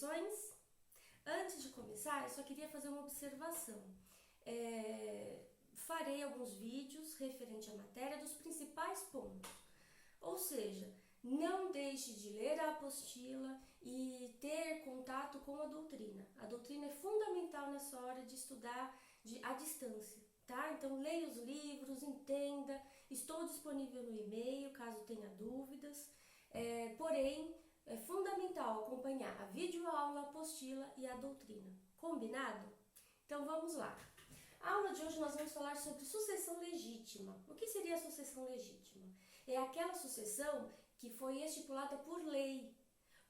sucessões? Antes de começar, eu só queria fazer uma observação. Farei alguns vídeos referente à matéria dos principais pontos. Ou seja, não deixe de ler a apostila e ter contato com a doutrina. A doutrina é fundamental nessa hora de estudar à distância, tá? Então leia os livros, entenda. Estou disponível no e-mail caso tenha dúvidas. Porém, é fundamental acompanhar a videoaula, a apostila e a doutrina. Combinado? Então vamos lá. A aula de hoje nós vamos falar sobre sucessão legítima. O que seria a sucessão legítima? É aquela sucessão que foi estipulada por lei.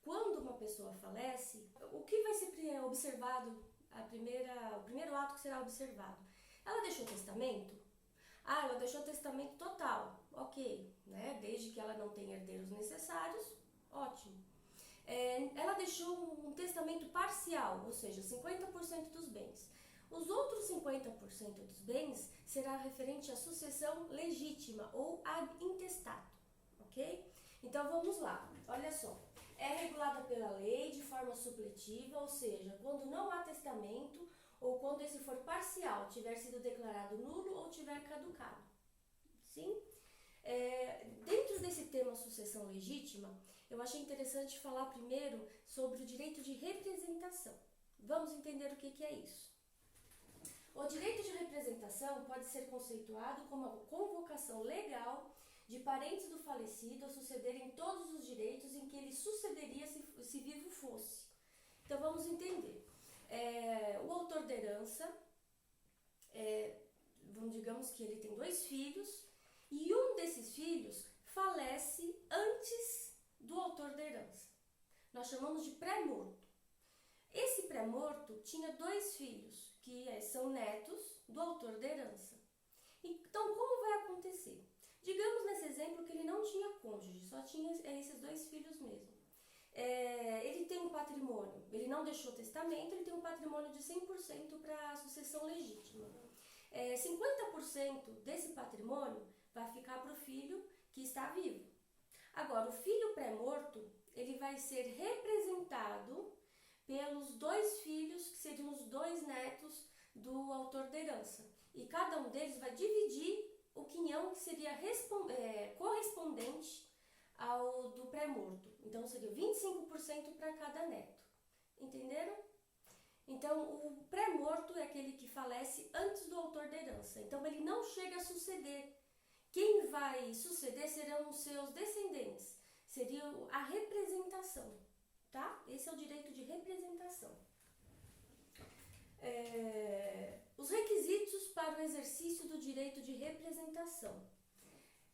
Quando uma pessoa falece, o que vai ser observado, o primeiro ato que será observado? Ela deixou testamento? Ela deixou testamento total, ok, né? Desde que ela não tenha herdeiros necessários, ótimo. Ela deixou um testamento parcial, ou seja, 50% dos bens. Os outros 50% dos bens será referente à sucessão legítima ou ad intestato, ok? Então vamos lá, olha só. É regulada pela lei de forma supletiva, ou seja, quando não há testamento ou quando esse for parcial, tiver sido declarado nulo ou tiver caducado. Sim? Dentro desse tema sucessão legítima, eu achei interessante falar primeiro sobre o direito de representação. Vamos entender o que é isso. O direito de representação pode ser conceituado como a convocação legal de parentes do falecido a sucederem todos os direitos em que ele sucederia se vivo fosse. Então vamos entender. O autor da herança, digamos que ele tem 2 filhos e um desses filhos falece antes do autor da herança. Nós chamamos de pré-morto. Esse pré-morto tinha 2 filhos, que são netos do autor da herança. Então, como vai acontecer? Digamos nesse exemplo que ele não tinha cônjuge, só tinha esses 2 filhos mesmo. Ele tem um patrimônio, ele não deixou testamento, ele tem um patrimônio de 100% para a sucessão legítima. 50% desse patrimônio vai ficar para o filho que está vivo. Agora, o filho pré-morto, ele vai ser representado pelos 2 filhos, que seriam os 2 netos do autor da herança. E cada um deles vai dividir o quinhão que seria correspondente ao do pré-morto. Então, seria 25% para cada neto. Entenderam? Então, o pré-morto é aquele que falece antes do autor da herança. Então, ele não chega a suceder. Quem vai suceder serão os seus descendentes. Seria a representação, tá? Esse é o direito de representação. Os requisitos para o exercício do direito de representação.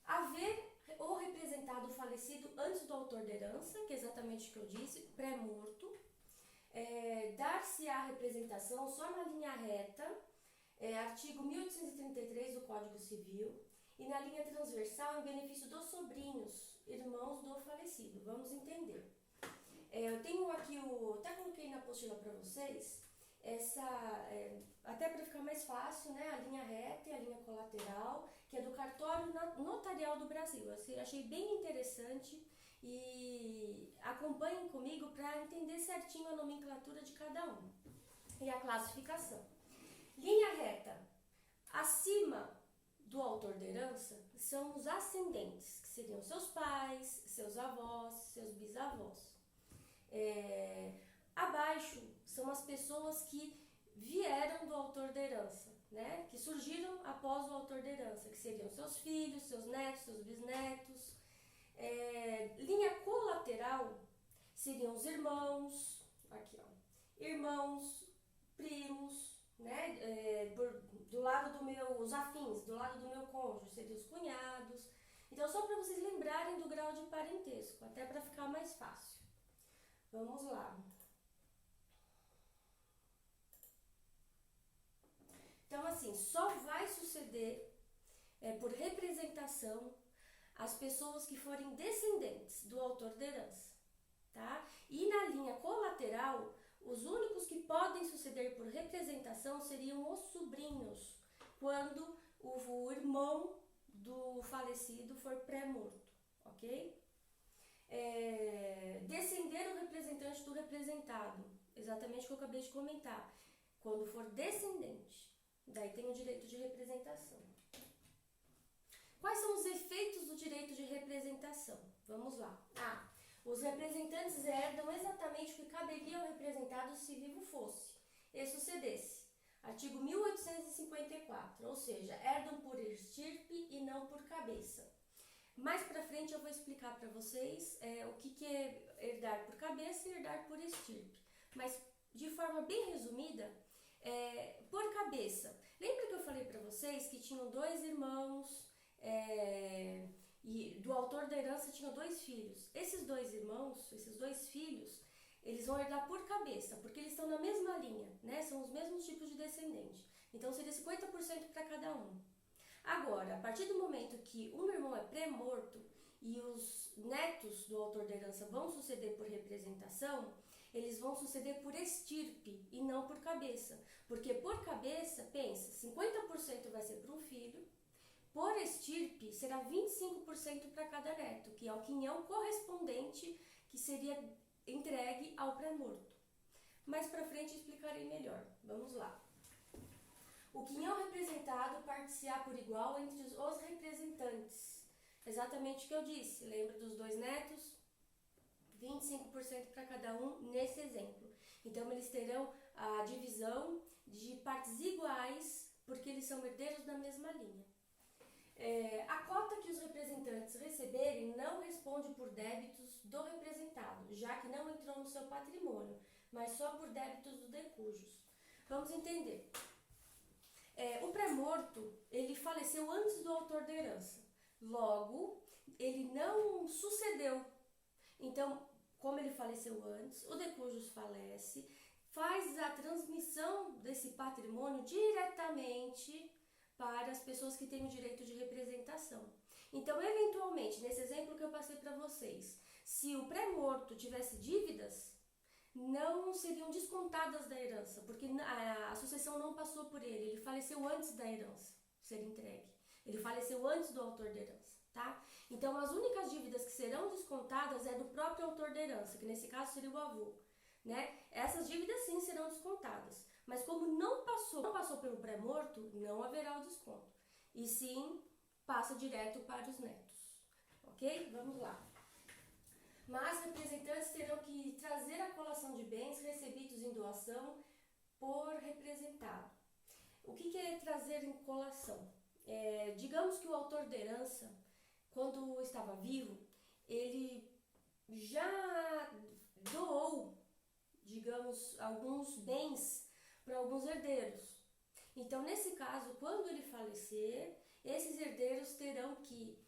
Haver ou representado o falecido antes do autor da herança, que é exatamente o que eu disse, pré-morto. Dar-se a representação só na linha reta, artigo 1833 do Código Civil, e na linha transversal em benefício dos sobrinhos, irmãos do falecido. Vamos entender. Eu tenho aqui, até coloquei na apostila para vocês, até para ficar mais fácil, né, a linha reta e a linha colateral, que é do Cartório Notarial do Brasil. Eu achei bem interessante e acompanhem comigo para entender certinho a nomenclatura de cada um e a classificação. Linha reta, acima do autor da herança são os ascendentes, que seriam seus pais, seus avós, seus bisavós. Abaixo são as pessoas que vieram do autor da herança, né? Que surgiram após o autor da herança, que seriam seus filhos, seus netos, seus bisnetos. Linha colateral seriam os irmãos, aqui ó, irmãos, primos, né? Do lado os afins, do lado do meu cônjuge, seriam os cunhados. Então, só para vocês lembrarem do grau de parentesco, até para ficar mais fácil. Vamos lá. Então, assim, só vai suceder por representação as pessoas que forem descendentes do autor da herança, tá? E na linha colateral, os únicos que podem suceder por representação seriam os sobrinhos, quando o irmão do falecido for pré-morto, ok? descender o representante do representado, exatamente o que eu acabei de comentar. Quando for descendente, daí tem o direito de representação. Quais são os efeitos do direito de representação? Vamos lá. Os representantes herdam exatamente o que caberia ao representado se vivo fosse e sucedesse. Artigo 1854, ou seja, herdam por estirpe e não por cabeça. Mais pra frente eu vou explicar para vocês o que é herdar por cabeça e herdar por estirpe. Mas de forma bem resumida, por cabeça. Lembra que eu falei para vocês que tinham dois irmãos e do autor da herança tinham 2 filhos. Esses 2 irmãos, esses 2 filhos, eles vão herdar por cabeça, porque eles estão na mesma linha, né? São os mesmos tipos de descendente. Então seria 50% para cada um. Agora, a partir do momento que um irmão é pré-morto e os netos do autor da herança vão suceder por representação, eles vão suceder por estirpe e não por cabeça. Porque por cabeça, pensa, 50% vai ser para um filho, por estirpe será 25% para cada neto, que é o quinhão correspondente que seria entregue ao pré-morto. Mais para frente explicarei melhor. Vamos lá. O quinhão representado parte-se-á por igual entre os representantes. Exatamente o que eu disse. Lembra dos 2 netos? 25% para cada um nesse exemplo. Então eles terão a divisão de partes iguais, porque eles são herdeiros da mesma linha. A cota que os representantes receberem não responde por débitos do representado, já que não entrou no seu patrimônio, mas só por débitos do decujus. Vamos entender. O pré-morto, ele faleceu antes do autor da herança. Logo, ele não sucedeu. Então, como ele faleceu antes, o decujus falece, faz a transmissão desse patrimônio diretamente para as pessoas que têm o direito de representação. Então, eventualmente, nesse exemplo que eu passei para vocês, se o pré-morto tivesse dívidas, não seriam descontadas da herança, porque a sucessão não passou por ele, ele faleceu antes da herança ser entregue. Ele faleceu antes do autor da herança, tá? Então, as únicas dívidas que serão descontadas é do próprio autor da herança, que nesse caso seria o avô, né? Essas dívidas sim serão descontadas. Mas como não passou pelo pré-morto, não haverá o desconto. E sim, passa direto para os netos. Ok? Vamos lá. Mas representantes terão que trazer a colação de bens recebidos em doação por representado. O que é trazer em colação? Digamos que o autor da herança, quando estava vivo, ele já doou, digamos, alguns bens para alguns herdeiros. Então, nesse caso, quando ele falecer, esses herdeiros terão que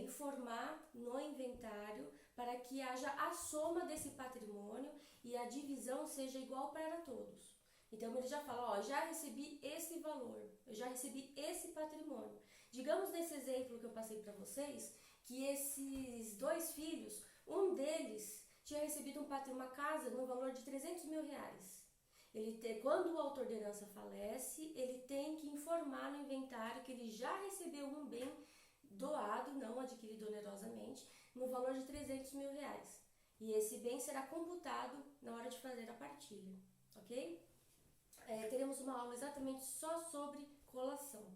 informar no inventário para que haja a soma desse patrimônio e a divisão seja igual para todos. Então, ele já fala, já recebi esse valor, eu já recebi esse patrimônio. Digamos nesse exemplo que eu passei para vocês, que esses 2 filhos, um deles tinha recebido uma casa no valor de 300 mil reais. Quando o autor da herança falece, ele tem que informar no inventário que ele já recebeu um bem doado, não adquirido onerosamente, no valor de 300 mil reais. E esse bem será computado na hora de fazer a partilha, ok? Teremos uma aula exatamente só sobre colação.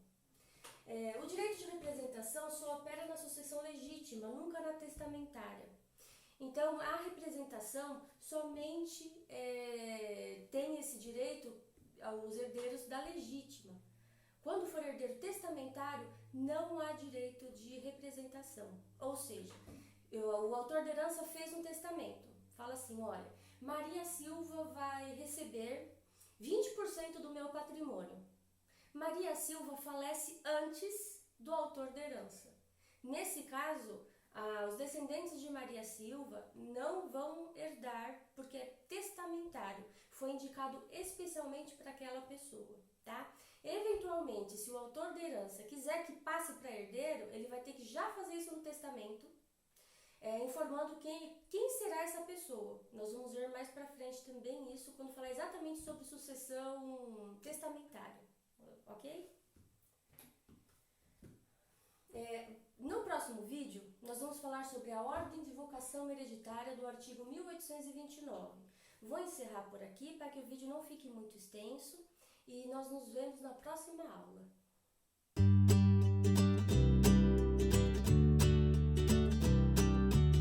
O direito de representação só opera na sucessão legítima, nunca na testamentária. Então, a representação somente tem esse direito aos herdeiros da legítima. Quando for herdeiro testamentário, não há direito de representação. Ou seja, o autor da herança fez um testamento. Fala assim, olha, Maria Silva vai receber 20% do meu patrimônio. Maria Silva falece antes do autor da herança. Nesse caso, os descendentes de Maria Silva não vão herdar porque é testamentário. Foi indicado especialmente para aquela pessoa, tá? Eventualmente, se o autor da herança quiser que passe para herdeiro, ele vai ter que já fazer isso no testamento, informando quem será essa pessoa. Nós vamos ver mais para frente também isso, quando falar exatamente sobre sucessão testamentária, ok? No próximo vídeo, nós vamos vamos falar sobre a ordem de vocação hereditária do artigo 1829. Vou encerrar por aqui para que o vídeo não fique muito extenso e nós nos vemos na próxima